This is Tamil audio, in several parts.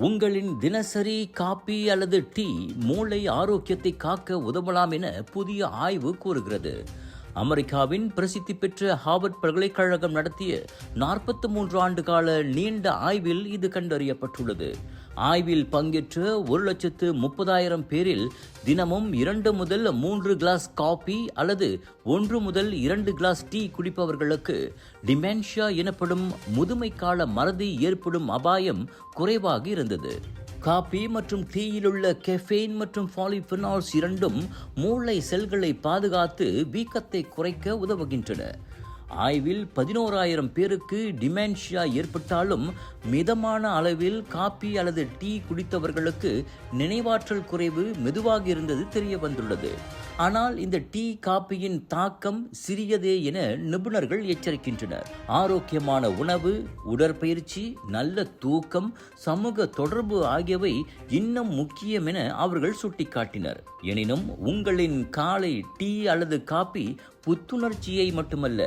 உங்களின் தினசரி காபி அல்லது டீ மூளை ஆரோக்கியத்தை காக்க உதவலாம் என புதிய ஆய்வு கூறுகிறது. அமெரிக்காவின் பிரசித்தி பெற்ற ஹார்வர்ட் பல்கலைக்கழகம் நடத்திய 43 ஆண்டு கால நீண்ட ஆய்வில் இது கண்டறியப்பட்டுள்ளது. ஆய்வில் பங்கேற்ற 1,30,000 பேரில் தினமும் 2 முதல் 3 கிளாஸ் காபி அல்லது 1 முதல் 2 கிளாஸ் டீ குடிப்பவர்களுக்கு டிமென்ஷியா எனப்படும் முதுமை கால மறதி ஏற்படும் அபாயம் குறைவாக இருந்தது. காபி மற்றும் டீயிலுள்ள கெஃபைன் மற்றும் பாலிஃபினால்ஸ் இரண்டும் மூளை செல்களை பாதுகாத்து வீக்கத்தை குறைக்க உதவுகின்றன. ஆய்வில் 11,000 பேருக்கு டிமென்ஷியா ஏற்பட்டாலும் மிதமான அளவில் காபி அல்லது டீ குடித்தவர்களுக்கு நினைவாற்றல் குறைவு மெதுவாக இருந்தது தெரிய வந்துள்ளது. ஆனால் இந்த டீ காபியின் தாக்கம் சிறியதே என நிபுணர்கள் எச்சரிக்கின்றனர். ஆரோக்கியமான உணவு, உடற்பயிற்சி, நல்ல தூக்கம், சமூக தொடர்பு ஆகியவை இன்னும் முக்கியம் என அவர்கள் சுட்டிக்காட்டினர். எனினும் உங்களின் காலை டீ அல்லது காபி புத்துணர்ச்சியை மட்டுமல்ல,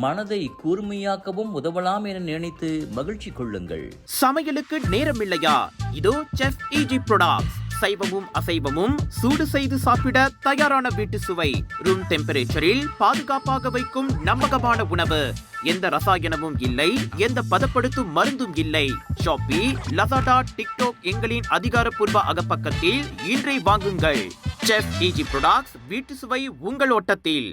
மனதை கூர்மையாக்கவும் உதவலாம் என நினைத்து மகிழ்ச்சி கொள்ளுங்கள். சமையலுக்கு நேரம் இல்லையா? இதோ செஃப் ஈஜி ப்ராடக்ட்ஸ். சைவமும் அசைவமும் சூடு செய்து சாப்பிட தயாரான வீட்டு சுவை. ரூம் டெம்பரேச்சரில் பாதுகாப்பாக வைக்கும் நம்பகமான உணவு. எந்த ரசாயனமும் இல்லை, எந்த பதப்படுத்தும் மருந்தும் இல்லை. ஷாப்பி, லசாடா, டிக்டாக் எங்களின் அதிகாரப்பூர்வ அகப்பக்கத்தில் இன்றை வாங்குங்கள். செஃப் ஈஜி ப்ராடக்ட்ஸ், வீட்டு சுவை உங்கள் ஓட்டத்தில்.